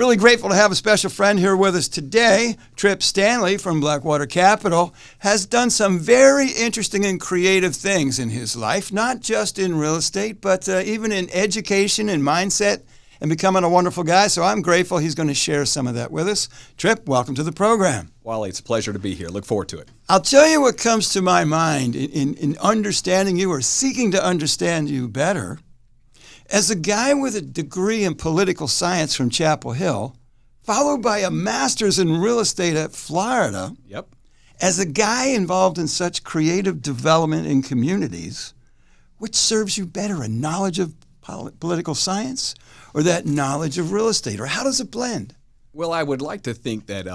Really grateful to have a special friend here with us today. Trip Stanley from Blackwater Capital has done some very interesting and creative things in his life, not just in real estate, but even in education and mindset, and becoming a wonderful guy. So I'm grateful he's going to share some of that with us. Trip, welcome to the program. Wally, it's a pleasure to be here. Look forward to it. I'll tell you what comes to my mind in understanding you or seeking to understand you better. As a guy with a degree in political science from Chapel Hill, followed by a master's in real estate at Florida, Yep. as a guy involved in such creative development in communities, which serves you better, a knowledge of political science or that knowledge of real estate, or how does it blend? Well, I would like to think that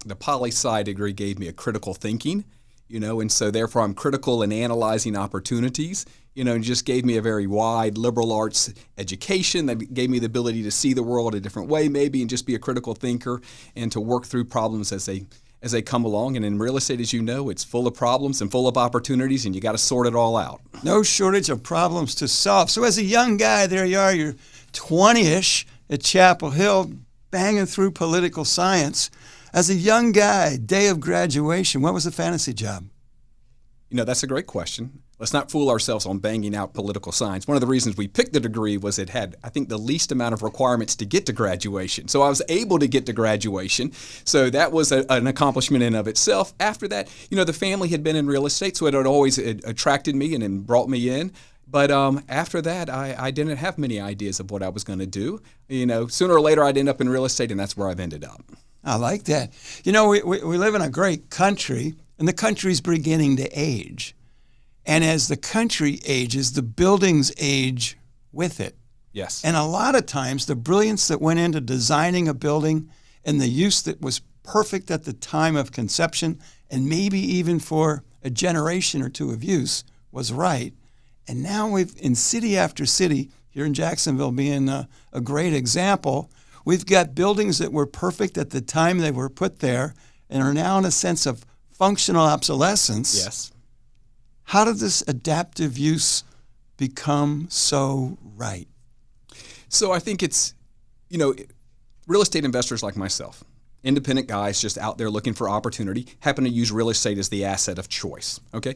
the poli-sci degree gave me a critical thinking, and so therefore I'm critical in analyzing opportunities, and just gave me a very wide liberal arts education that gave me the ability to see the world a different way maybe and just be a critical thinker and to work through problems as they come along. And in real estate, as you know, it's full of problems and full of opportunities, and you got to sort it all out. No shortage of problems to solve. So as a young guy, there you are, you're 20-ish at Chapel Hill, banging through political science. As a young guy, day of graduation, what was the fantasy job? That's a great question. Let's not fool ourselves on banging out political science. One of the reasons we picked the degree was it had, I think, the least amount of requirements to get to graduation. So I was able to get to graduation. So that was an accomplishment in of itself. After that, the family had been in real estate, so it had always attracted me and brought me in. But after that, I didn't have many ideas of what I was going to do. Sooner or later, I'd end up in real estate, and that's where I've ended up. I like that. We live in a great country, and the country's beginning to age. And as the country ages, the buildings age with it. Yes. And a lot of times, the brilliance that went into designing a building and the use that was perfect at the time of conception, and maybe even for a generation or two of use, was right. And now we've, in city after city, here in Jacksonville being a great example, we've got buildings that were perfect at the time they were put there and are now in a sense of functional obsolescence. Yes. How did this adaptive use become so right? So I think it's, real estate investors like myself, independent guys just out there looking for opportunity, happen to use real estate as the asset of choice, okay?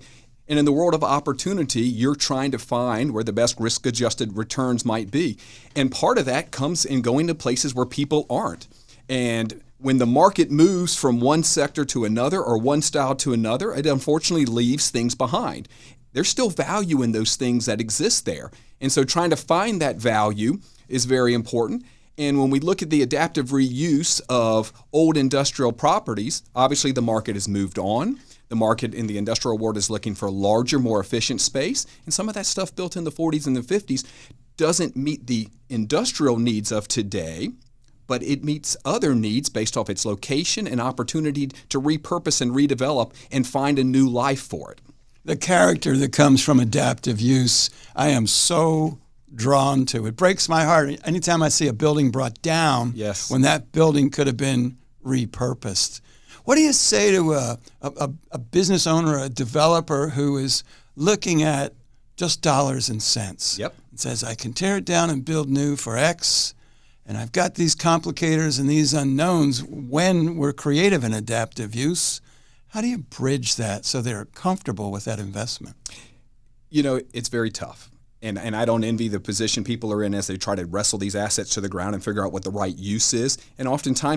And in the world of opportunity, you're trying to find where the best risk-adjusted returns might be. And part of that comes in going to places where people aren't. And when the market moves from one sector to another or one style to another, it unfortunately leaves things behind. There's still value in those things that exist there. And so trying to find that value is very important. And when we look at the adaptive reuse of old industrial properties, obviously the market has moved on. The market in the industrial world is looking for larger, more efficient space. And some of that stuff built in the 40s and the 50s doesn't meet the industrial needs of today, but it meets other needs based off its location and opportunity to repurpose and redevelop and find a new life for it. The character that comes from adaptive use, I am so drawn to. It breaks my heart anytime I see a building brought down. Yes. When that building could have been repurposed. What do you say to a business owner, a developer who is looking at just dollars and cents? Yep. It says, I can tear it down and build new for X, and I've got these complicators and these unknowns when we're creative in adaptive use. How do you bridge that so they're comfortable with that investment? It's very tough. And I don't envy the position people are in as they try to wrestle these assets to the ground and figure out what the right use is. And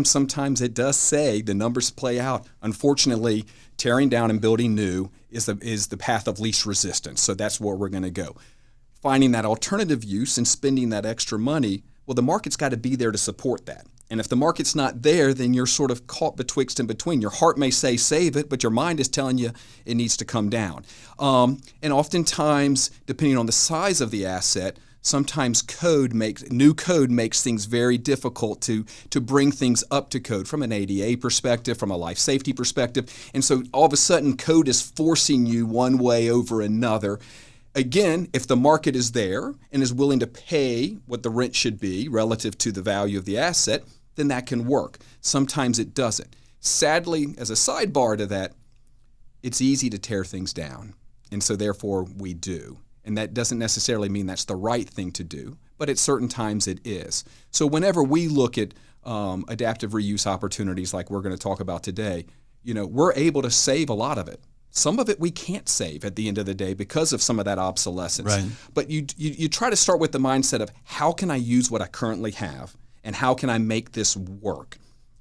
sometimes it does say the numbers play out. Unfortunately, tearing down and building new is the path of least resistance. So that's where we're going to go. Finding that alternative use and spending that extra money, well, the market's got to be there to support that. And if the market's not there, then you're sort of caught betwixt and between. Your heart may say save it, but your mind is telling you it needs to come down. And oftentimes, depending on the size of the asset, sometimes new code makes things very difficult to bring things up to code from an ADA perspective, from a life safety perspective. And so all of a sudden, code is forcing you one way over another. Again, if the market is there and is willing to pay what the rent should be relative to the value of the asset, then that can work. Sometimes it doesn't. Sadly, as a sidebar to that, it's easy to tear things down. And so therefore we do. And that doesn't necessarily mean that's the right thing to do, but at certain times it is. So whenever we look at adaptive reuse opportunities like we're going to talk about today, we're able to save a lot of it. Some of it we can't save at the end of the day because of some of that obsolescence. Right. But you try to start with the mindset of how can I use what I currently have and how can I make this work?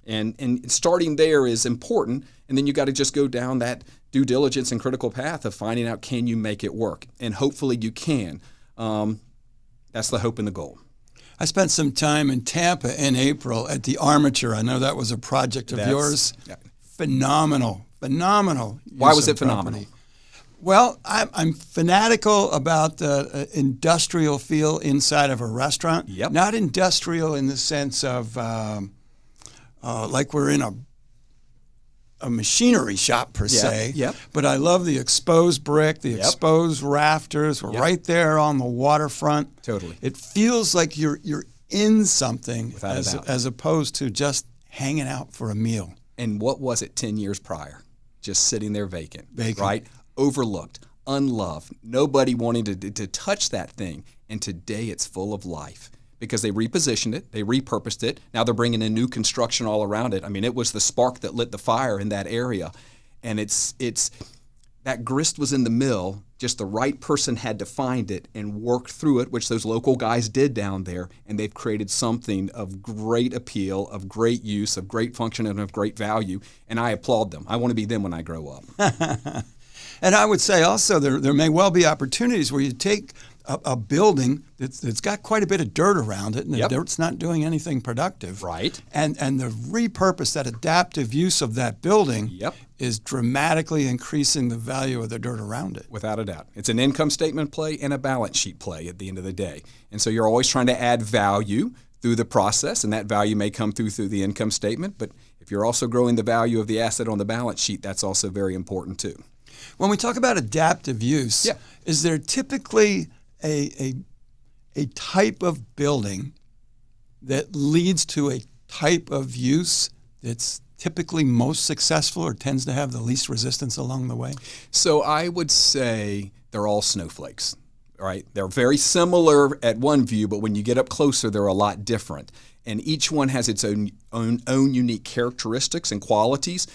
And starting there is important. And then you got to just go down that due diligence and critical path of finding out, can you make it work? And hopefully you can. That's the hope and the goal. I spent some time in Tampa in April at the Armature. I know that was a project of yours. Yeah. Phenomenal. Why was it phenomenal? Well, I'm fanatical about the industrial feel inside of a restaurant. Yep. Not industrial in the sense of like we're in a machinery shop per se. Yep. But I love the exposed brick, the exposed rafters. We're right there on the waterfront. Totally. It feels like you're in something Without a doubt. as opposed to just hanging out for a meal. And what was it 10 years prior? Just sitting there vacant. Right? Overlooked, unloved, nobody wanting to touch that thing. And today it's full of life because they repositioned it, they repurposed it. Now they're bringing in new construction all around it. I mean, it was the spark that lit the fire in that area. And it's that grist was in the mill, just the right person had to find it and work through it, which those local guys did down there, and they've created something of great appeal, of great use, of great function, and of great value, and I applaud them. I want to be them when I grow up. And I would say also there may well be opportunities where you take a building that's got quite a bit of dirt around it, and the dirt's not doing anything productive. Right. And the repurpose, that adaptive use of that building is dramatically increasing the value of the dirt around it. Without a doubt. It's an income statement play and a balance sheet play at the end of the day. And so you're always trying to add value through the process, and that value may come through the income statement, but if you're also growing the value of the asset on the balance sheet, that's also very important too. When we talk about adaptive use, is there typically a type of building that leads to a type of use that's typically most successful or tends to have the least resistance along the way? So I would say they're all snowflakes, right? They're very similar at one view, but when you get up closer, they're a lot different. And each one has its own unique characteristics and qualities,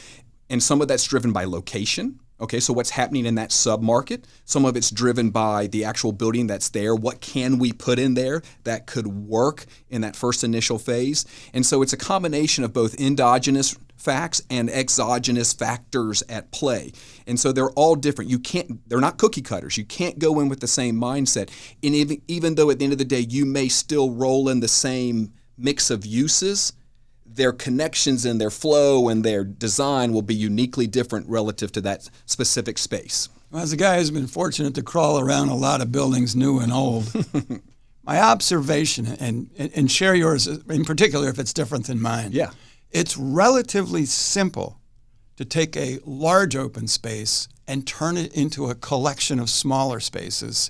and some of that's driven by location. Okay, so what's happening in that sub-market? Some of it's driven by the actual building that's there. What can we put in there that could work in that first initial phase? And so it's a combination of both endogenous facts and exogenous factors at play. And so they're all different. They're not cookie cutters. You can't go in with the same mindset. And even though at the end of the day you may still roll in the same mix of uses, their connections and their flow and their design will be uniquely different relative to that specific space. Well, as a guy who's been fortunate to crawl around a lot of buildings, new and old, my observation, and share yours in particular if it's different than mine, it's relatively simple to take a large open space and turn it into a collection of smaller spaces.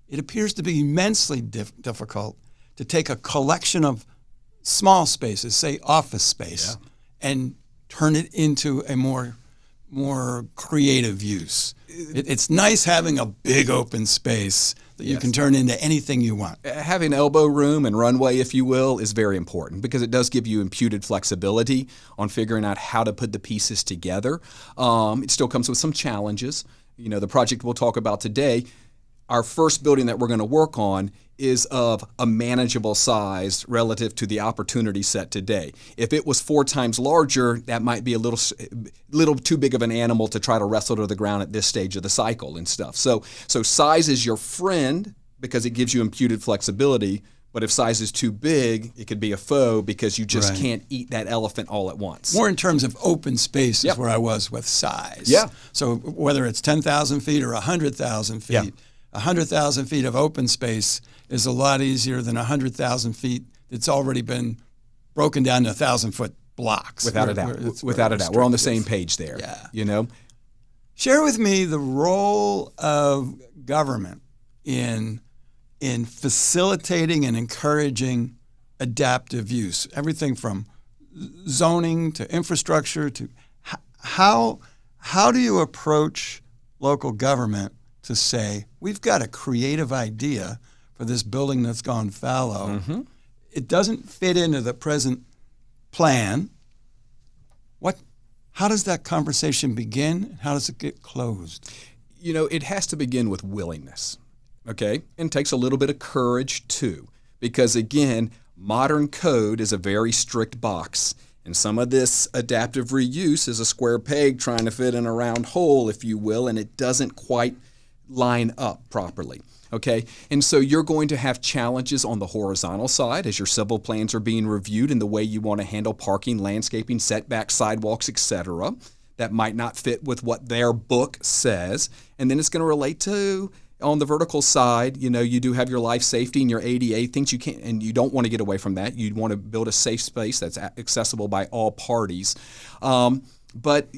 It appears to be immensely difficult to take a collection of small spaces, say office space, and turn it into a more creative use. It's nice having a big open space that you can turn into anything you want. Having elbow room and runway, if you will, is very important because it does give you imputed flexibility on figuring out how to put the pieces together. It still comes with some challenges. The project we'll talk about today, our first building that we're going to work on is of a manageable size relative to the opportunity set today. If it was 4 times larger, that might be a little too big of an animal to try to wrestle to the ground at this stage of the cycle and stuff. So size is your friend because it gives you imputed flexibility, but if size is too big, it could be a foe because you just can't eat that elephant all at once. More in terms of open space is where I was with size. So whether it's 10,000 feet or 100,000 feet, 100,000 feet of open space is a lot easier than 100,000 feet that's already been broken down to 1,000-foot blocks. Without a doubt. Without a doubt. We're on the same page there. Share with me the role of government in facilitating and encouraging adaptive use. Everything from zoning to infrastructure to how do you approach local government to say, we've got a creative idea for this building that's gone fallow. It doesn't fit into the present plan, how does that conversation begin? How does it get closed? You know, it has to begin with willingness, okay? And it takes a little bit of courage too, because again, modern code is a very strict box. And some of this adaptive reuse is a square peg trying to fit in a round hole, if you will, and it doesn't quite line up properly. Okay, and so you're going to have challenges on the horizontal side as your civil plans are being reviewed in the way you want to handle parking, landscaping, setbacks, sidewalks, etc. That might not fit with what their book says. And then it's going to relate to, on the vertical side, you know, you do have your life safety and your ADA, things you can't, and you don't want to get away from that. You want to build a safe space that's accessible by all parties. But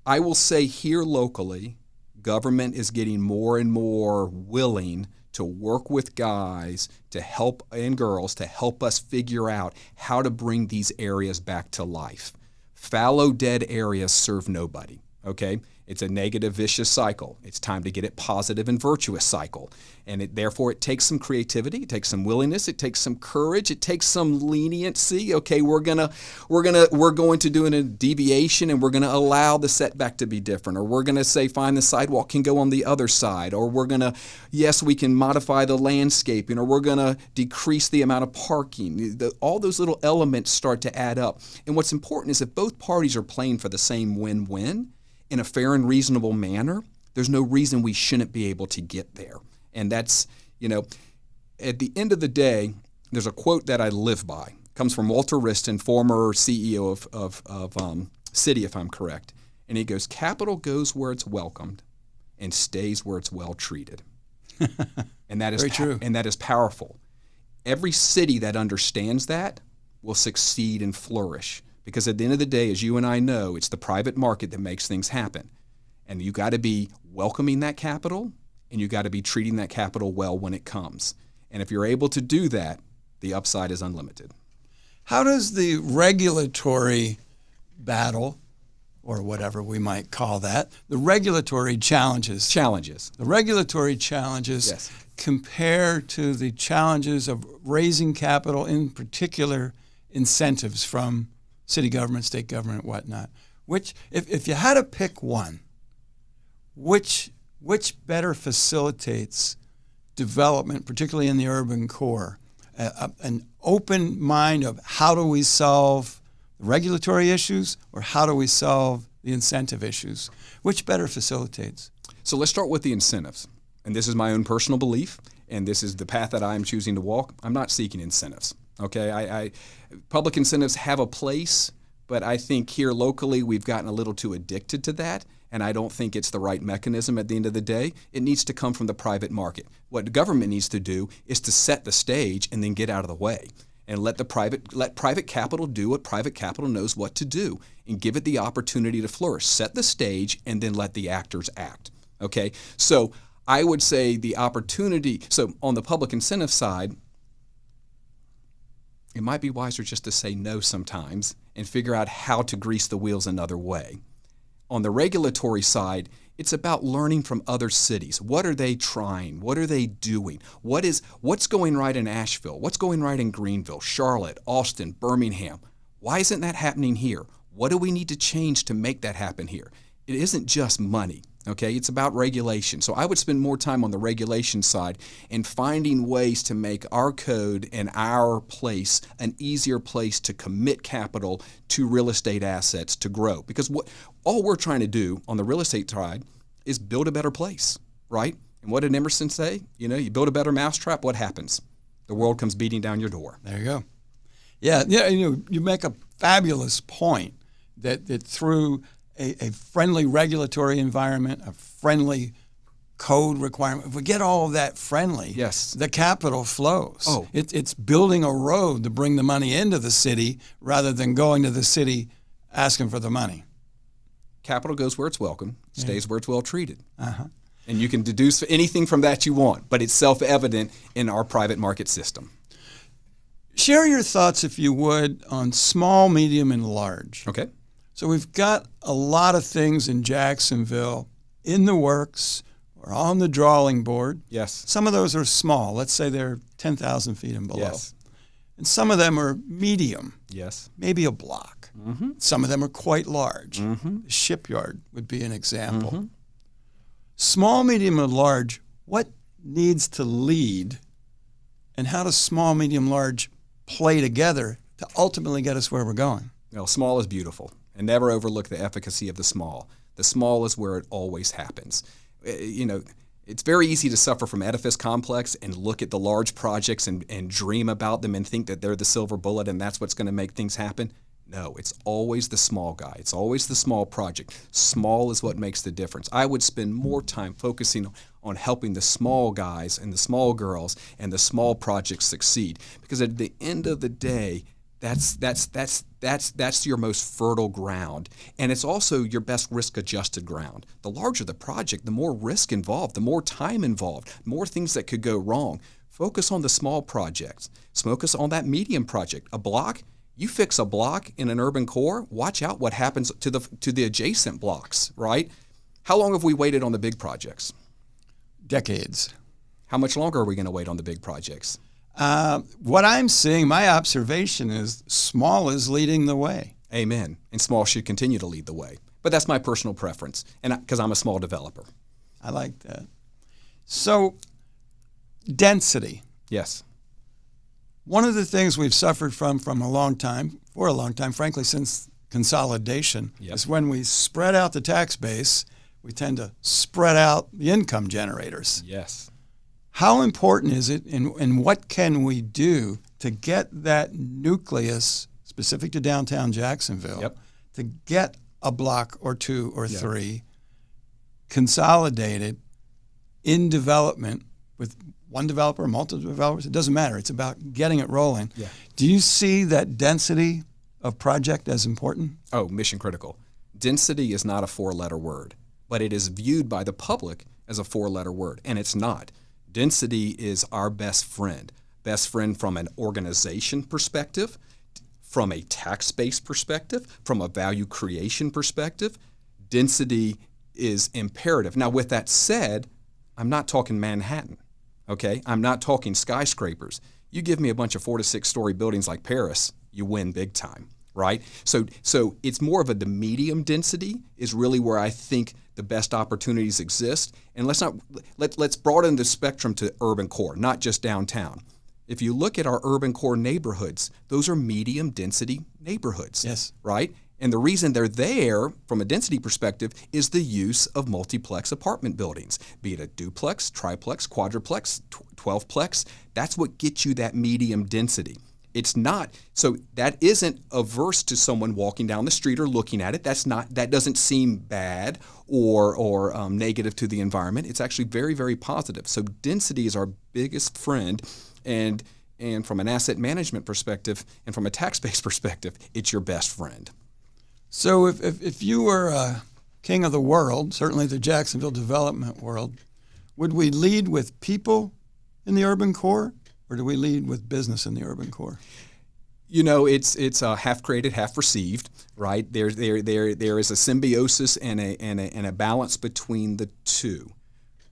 I will say here locally, government is getting more and more willing to work with guys to help and girls to help us figure out how to bring these areas back to life. Fallow, dead areas serve nobody, okay? It's a negative, vicious cycle. It's time to get it positive and virtuous cycle. And therefore, it takes some creativity, it takes some willingness, it takes some courage, it takes some leniency. Okay, we're going to do a deviation and we're going to allow the setback to be different. Or we're going to say, fine, the sidewalk can go on the other side. Or we're going to, yes, we can modify the landscaping. Or we're going to decrease the amount of parking. All those little elements start to add up. And what's important is if both parties are playing for the same win-win, in a fair and reasonable manner, there's no reason we shouldn't be able to get there. And that's, you know, at the end of the day, there's a quote that I live by. It comes from Walter Wriston, former CEO of Citi, if I'm correct. And he goes, capital goes where it's welcomed and stays where it's well treated. And that is very true. And that is powerful. Every city that understands that will succeed and flourish. Because at the end of the day, as you and I know, it's the private market that makes things happen. And you got to be welcoming that capital, and you got to be treating that capital well when it comes. And if you're able to do that, the upside is unlimited. How does the regulatory battle, or whatever we might call that, the regulatory challenges, Yes. compare to the challenges of raising capital, in particular incentives from city government, state government, whatnot? Which, if you had to pick one, which better facilitates development, particularly in the urban core? An open mind of how do we solve the regulatory issues or how do we solve the incentive issues? Which better facilitates? So let's start with the incentives. And this is my own personal belief, and this is the path that I'm choosing to walk. I'm not seeking incentives. Okay, public incentives have a place, but I think here locally we've gotten a little too addicted to that, and I don't think it's the right mechanism at the end of the day. It needs to come from the private market. What the government needs to do is to set the stage and then get out of the way and let private capital do what private capital knows what to do and give it the opportunity to flourish. Set the stage and then let the actors act. Okay, so I would say the opportunity, so on the public incentive side, it might be wiser just to say no sometimes and figure out how to grease the wheels another way. On the regulatory side, it's about learning from other cities. What are they trying? What are they doing? What's going right in Asheville? What's going right in Greenville, Charlotte, Austin, Birmingham? Why isn't that happening here? What do we need to change to make that happen here? It isn't just money. Okay, it's about regulation. So I would spend more time on the regulation side and finding ways to make our code and our place an easier place to commit capital to real estate assets to grow. Because all we're trying to do on the real estate side is build a better place, right? And what did Emerson say? You know, you build a better mousetrap, what happens? The world comes beating down your door. There you go. Yeah, you make a fabulous point that through a friendly regulatory environment, a friendly code requirement. If we get all of that friendly, yes, the capital flows. Oh. It's building a road to bring the money into the city rather than going to the city asking for the money. Capital goes where it's welcome, stays where it's well treated. Uh-huh. And you can deduce anything from that you want, but it's self-evident in our private market system. Share your thoughts, if you would, on small, medium, and large. Okay. So we've got a lot of things in Jacksonville in the works or on the drawing board. Yes. Some of those are small. Let's say they're 10,000 feet and below. Yes. And some of them are medium, Yes. maybe a block. Some of them are quite large. The shipyard would be an example. Small, medium, and large, what needs to lead, and how does small, medium, large play together to ultimately get us where we're going? Well, small is beautiful, and never overlook the efficacy of the small. The small is where it always happens. It's very easy to suffer from edifice complex and look at the large projects and dream about them and think that they're the silver bullet and that's what's going to make things happen. No, it's always the small guy. It's always the small project. Small is what makes the difference. I would spend more time focusing on helping the small guys and the small girls and the small projects succeed, because at the end of the day, that's your most fertile ground, and it's also your best risk-adjusted ground. The larger the project, the more risk involved, the more time involved, more things that could go wrong. Focus on the small projects. Focus on that medium project. A block, you fix a block in an urban core, watch out what happens to the adjacent blocks, right? How long have we waited on the big projects? Decades. How much longer are we going to wait on the big projects? What I'm seeing, my observation is small is leading the way. Amen. And small should continue to lead the way. But that's my personal preference, and because I'm a small developer. I like that. So, density. Yes. One of the things we've suffered for a long time, frankly, since consolidation, is when we spread out the tax base, we tend to spread out the income generators. Yes. How important is it, and what can we do to get that nucleus specific to downtown Jacksonville, to get a block or two or three consolidated in development with one developer, multiple developers? It doesn't matter. It's about getting it rolling. Yeah. Do you see that density of project as important? Oh, mission critical. Density is not a four-letter word, but it is viewed by the public as a four-letter word, and it's not. Density is our best friend from an organization perspective, from a tax base perspective, from a value creation perspective. Density is imperative. Now, with that said, I'm not talking Manhattan, okay? I'm not talking skyscrapers. You give me a bunch of 4 to 6 story buildings like Paris, you win big time, right? So it's more of the medium density is really where I think the best opportunities exist. And let's broaden the spectrum to urban core, not just downtown. If you look at our urban core neighborhoods, those are medium density neighborhoods, Yes. right? And the reason they're there from a density perspective is the use of multiplex apartment buildings, be it a duplex, triplex, quadruplex, 12plex. That's what gets you that medium density. It's not, so that isn't averse to someone walking down the street or looking at it. That doesn't seem bad or negative to the environment. It's actually very, very positive. So density is our biggest friend, and from an asset management perspective and from a tax-based perspective, it's your best friend. So if you were king of the world, certainly the Jacksonville development world, would we lead with people in the urban core? Or do we lead with business in the urban core? You know, it's half created, half received, right? There is a symbiosis and a balance between the two.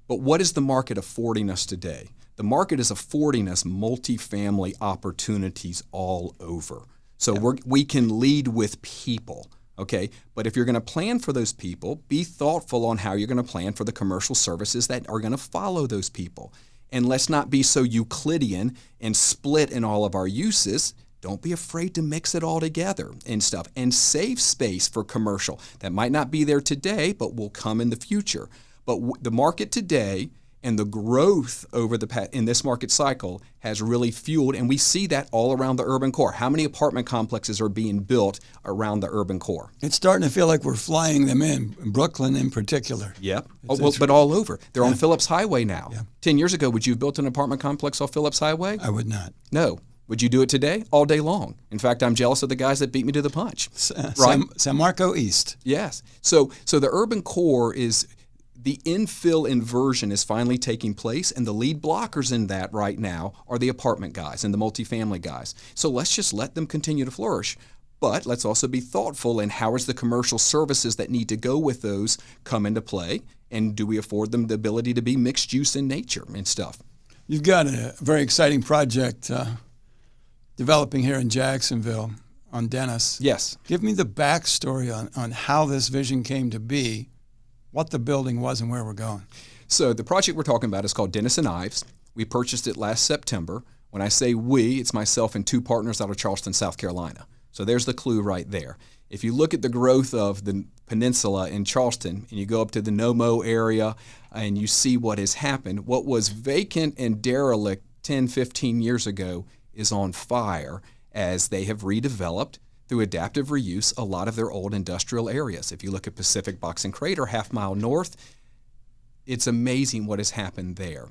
But what is the market affording us today? The market is affording us multifamily opportunities all over. So we can lead with people, okay? But if you're going to plan for those people, be thoughtful on how you're going to plan for the commercial services that are going to follow those people. And let's not be so Euclidean and split in all of our uses. Don't be afraid to mix it all together and stuff. And save space for commercial. That might not be there today, but will come in the future. But the market today and the growth in this market cycle has really fueled, and we see that all around the urban core. How many apartment complexes are being built around the urban core? It's starting to feel like we're flying them in Brooklyn in particular. Yep. But all over. They're on Phillips Highway now. Yeah. 10 years ago, would you have built an apartment complex off Phillips Highway? I would not. No. Would you do it today? All day long. In fact, I'm jealous of the guys that beat me to the punch. Right? San Marco East. Yes. So the urban core is... The infill inversion is finally taking place, and the lead blockers in that right now are the apartment guys and the multifamily guys. So let's just let them continue to flourish. But let's also be thoughtful in how is the commercial services that need to go with those come into play, and do we afford them the ability to be mixed use in nature and stuff? You've got a very exciting project developing here in Jacksonville on Dennis. Yes. Give me the backstory on how this vision came to be, what the building was, and where we're going. So the project we're talking about is called Dennis and Ives. We purchased it last September. When I say we, it's myself and two partners out of Charleston, South Carolina. So there's the clue right there. If you look at the growth of the peninsula in Charleston and you go up to the NoMo area and you see what has happened, what was vacant and derelict 10, 15 years ago is on fire as they have redeveloped through adaptive reuse a lot of their old industrial areas. If you look at Pacific Box and Crater, half mile north, it's amazing what has happened there.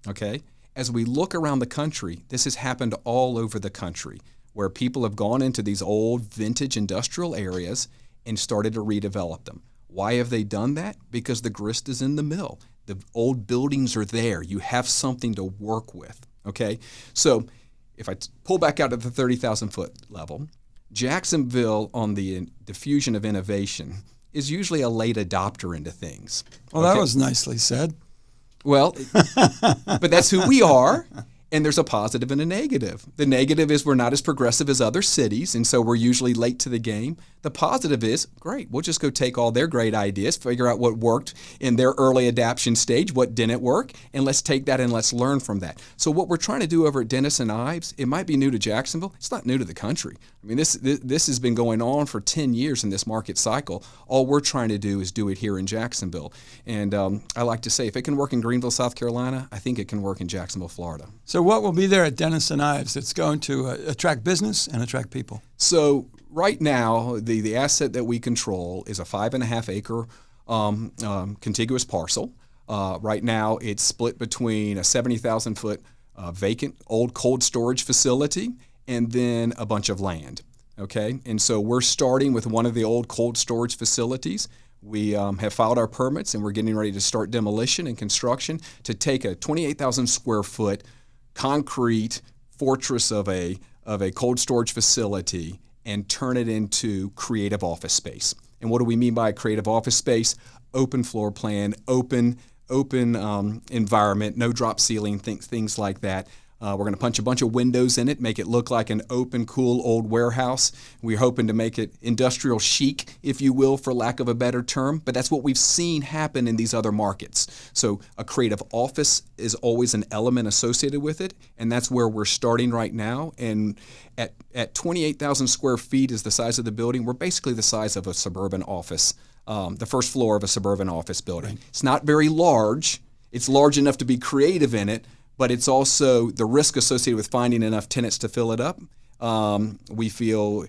Okay? As we look around the country, this has happened all over the country, where people have gone into these old vintage industrial areas and started to redevelop them. Why have they done that? Because the grist is in the mill. The old buildings are there. You have something to work with, okay? So if I pull back out at the 30,000 foot level, Jacksonville on the diffusion of innovation is usually a late adopter into things. Well, okay? That was nicely said. Well, but that's who we are. And there's a positive and a negative. The negative is we're not as progressive as other cities, and so we're usually late to the game. The positive is, great, we'll just go take all their great ideas, figure out what worked in their early adaptation stage, what didn't work, and let's take that and let's learn from that. So what we're trying to do over at Dennis and Ives, it might be new to Jacksonville. It's not new to the country. I mean, this has been going on for 10 years in this market cycle. All we're trying to do is do it here in Jacksonville. And I like to say, if it can work in Greenville, South Carolina, I think it can work in Jacksonville, Florida. So what will be there at Dennis and Ives that's going to attract business and attract people? So right now, the asset that we control is a 5.5 acre contiguous parcel. Right now, it's split between a 70,000 foot vacant old cold storage facility and then a bunch of land. Okay, and so we're starting with one of the old cold storage facilities. We have filed our permits and we're getting ready to start demolition and construction to take a 28,000 square foot concrete fortress of a cold storage facility and turn it into creative office space. And what do we mean by creative office space? Open floor plan, open environment, no drop ceiling, things like that. We're going to punch a bunch of windows in it, make it look like an open, cool old warehouse. We're hoping to make it industrial chic, if you will, for lack of a better term. But that's what we've seen happen in these other markets. So a creative office is always an element associated with it, and that's where we're starting right now. And at 28,000 square feet is the size of the building. We're basically the size of a suburban office, the first floor of a suburban office building. Right. It's not very large. It's large enough to be creative in it, but it's also the risk associated with finding enough tenants to fill it up. We feel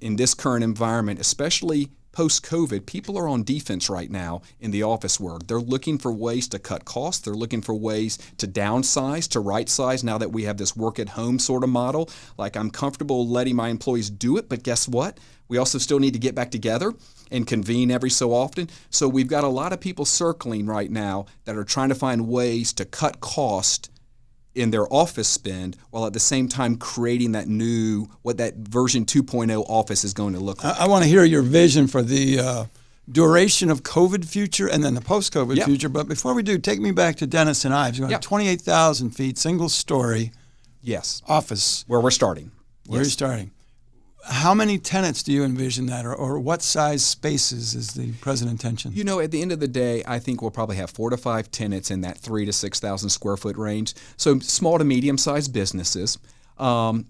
in this current environment, especially post-COVID, people are on defense right now in the office world. They're looking for ways to cut costs. They're looking for ways to downsize, to right-size now that we have this work-at-home sort of model. Like, I'm comfortable letting my employees do it, but guess what? We also still need to get back together and convene every so often. So we've got a lot of people circling right now that are trying to find ways to cut cost in their office spend, while at the same time creating that new, what that version 2.0 office is going to look like. I want to hear your vision for the duration of COVID future and then the post-COVID future. But before we do, take me back to Dennis and Ives. You have 28,000 feet, single story office. Where we're starting. Where you're starting. How many tenants do you envision that, or what size spaces is the present intention? You know, at the end of the day, I think we'll probably have 4 to 5 tenants in that 3,000 to 6,000 square foot range. So small to medium-sized businesses. You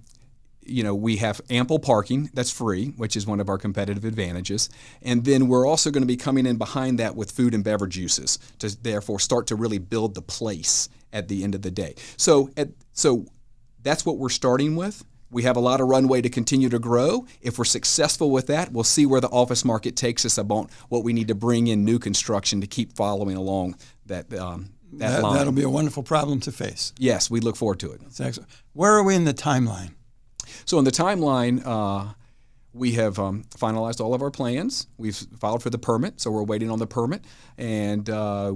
know, we have ample parking that's free, which is one of our competitive advantages. And then we're also going to be coming in behind that with food and beverage uses to therefore start to really build the place at the end of the day. So that's what we're starting with. We have a lot of runway to continue to grow. If we're successful with that, we'll see where the office market takes us about what we need to bring in new construction to keep following along that line. That'll be a wonderful problem to face. Yes, we look forward to it. That's excellent. Where are we in the timeline? So in the timeline, we have finalized all of our plans. We've filed for the permit, so we're waiting on the permit. And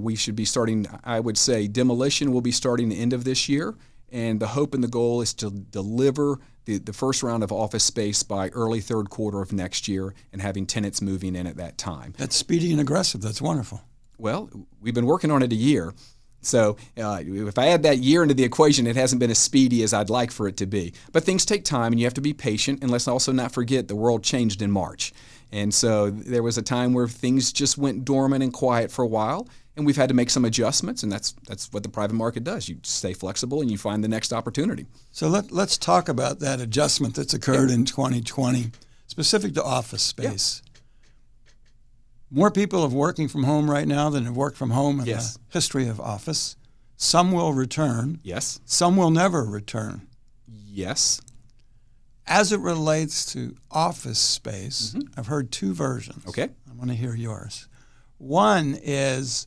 we should be starting, I would say, demolition will be starting the end of this year. And the hope and the goal is to deliver the first round of office space by early third quarter of next year and having tenants moving in at that time. That's speedy and aggressive. That's wonderful. Well, we've been working on it a year. So if I add that year into the equation, it hasn't been as speedy as I'd like for it to be. But things take time, and you have to be patient. And let's also not forget the world changed in March. And so there was a time where things just went dormant and quiet for a while, and we've had to make some adjustments, and that's what the private market does. You stay flexible, and you find the next opportunity. So let's talk about that adjustment that's occurred in 2020, specific to office space. More people are working from home right now than have worked from home in the history of office. Some will return. Yes. Some will never return. Yes. As it relates to office space, I've heard two versions. Okay. I want to hear yours. One is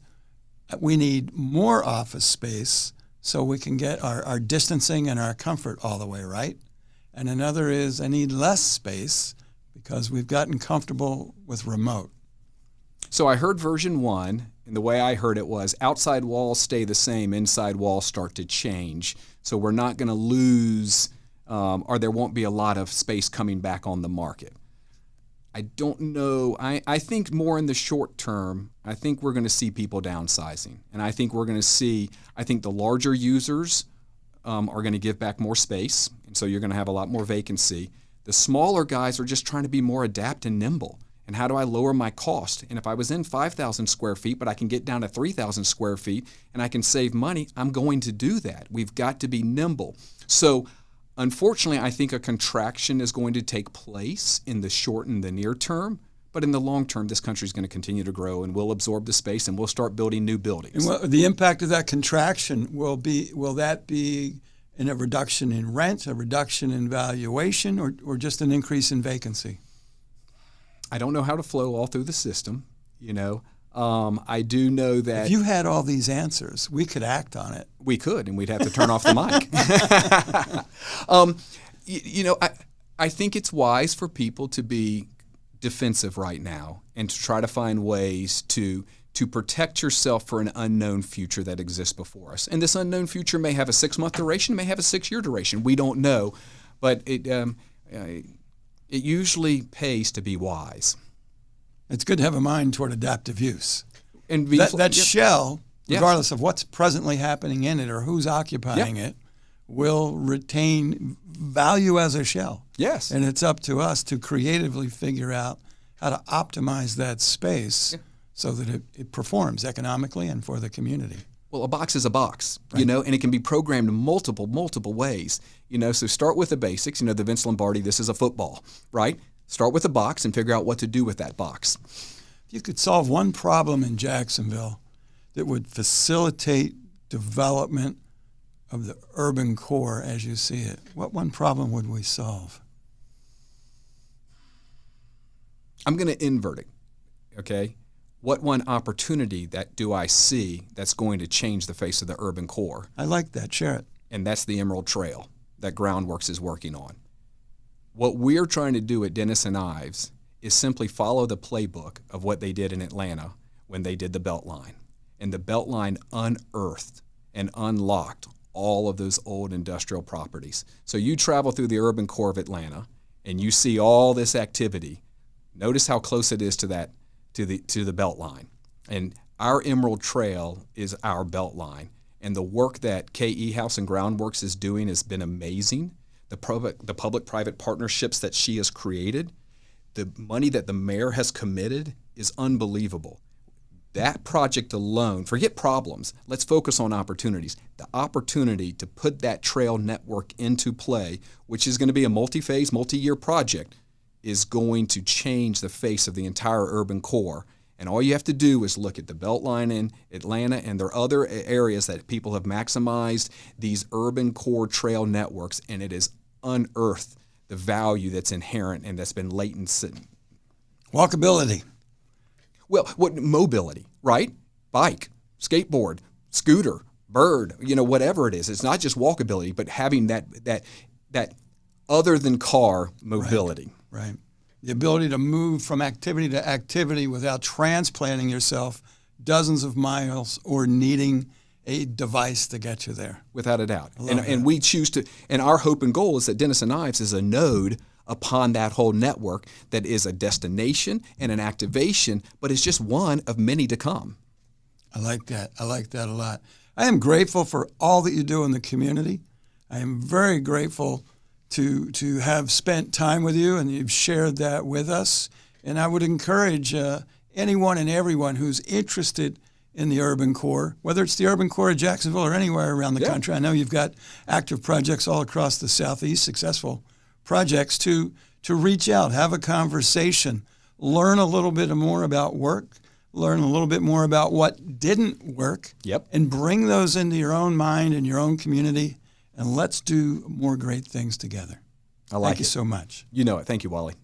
we need more office space so we can get our distancing and our comfort all the way right. And another is I need less space because we've gotten comfortable with remote. So I heard version one, and the way I heard it was outside walls stay the same, inside walls start to change. So we're not going to lose, or there won't be a lot of space coming back on the market. I don't know. I think more in the short term, I think we're going to see people downsizing. And I think we're going to see, I think the larger users are going to give back more space, and so you're going to have a lot more vacancy. The smaller guys are just trying to be more adapt and nimble. And how do I lower my cost? And if I was in 5,000 square feet, but I can get down to 3,000 square feet and I can save money, I'm going to do that. We've got to be nimble. So unfortunately, I think a contraction is going to take place in the short and the near term. But in the long term, this country is going to continue to grow, and we'll absorb the space, and we'll start building new buildings. And the impact of that contraction will that be in a reduction in rent, a reduction in valuation, or just an increase in vacancy? I don't know how to flow all through the system, you know. I do know that if you had all these answers, we could act on it. We could, and we'd have to turn off the mic. I think it's wise for people to be defensive right now and to try to find ways to protect yourself for an unknown future that exists before us. And this unknown future may have a 6-month duration, may have a 6-year duration. We don't know, but it usually pays to be wise. It's good to have a mind toward adaptive use. And that shell, regardless of what's presently happening in it or who's occupying it, will retain value as a shell. Yes. And it's up to us to creatively figure out how to optimize that space so that it performs economically and for the community. Well, a box is a box, you know, and it can be programmed multiple ways, you know. So start with the basics, you know, the Vince Lombardi, this is a football, right? Start with a box and figure out what to do with that box. If you could solve one problem in Jacksonville that would facilitate development of the urban core as you see it, what one problem would we solve? I'm going to invert it, okay? What one opportunity that do I see that's going to change the face of the urban core? I like that. Share it. And that's the Emerald Trail that Groundworks is working on. What we're trying to do at Dennis and Ives is simply follow the playbook of what they did in Atlanta when they did the Beltline. And the Beltline unearthed and unlocked all of those old industrial properties. So you travel through the urban core of Atlanta and you see all this activity. Notice how close it is to that, to the Beltline. And our Emerald Trail is our Beltline. And the work that KE House and Groundworks is doing has been amazing. The public-private partnerships that she has created, the money that the mayor has committed is unbelievable. That project alone, forget problems, let's focus on opportunities. The opportunity to put that trail network into play, which is going to be a multi-phase, multi-year project, is going to change the face of the entire urban core. And all you have to do is look at the Beltline in Atlanta, and there are other areas that people have maximized these urban core trail networks, and it has unearthed the value that's inherent and that's been latent. Walkability. Well, what mobility, right? Bike, skateboard, scooter, bird, you know, whatever it is. It's not just walkability, but having that other than car mobility. Right. The ability to move from activity to activity without transplanting yourself dozens of miles or needing a device to get you there. Without a doubt. And we choose to, and our hope and goal is that Dennis and Ives is a node upon that whole network that is a destination and an activation, but it's just one of many to come. I like that. I like that a lot. I am grateful for all that you do in the community. I am very grateful to have spent time with you, and you've shared that with us. And I would encourage anyone and everyone who's interested in the urban core, whether it's the urban core of Jacksonville or anywhere around the country. I know you've got active projects all across the Southeast, successful projects, to reach out, have a conversation, learn a little bit more about work, learn a little bit more about what didn't work, and bring those into your own mind and your own community, and let's do more great things together. I like it. Thank you so much. You know it. Thank you, Wally.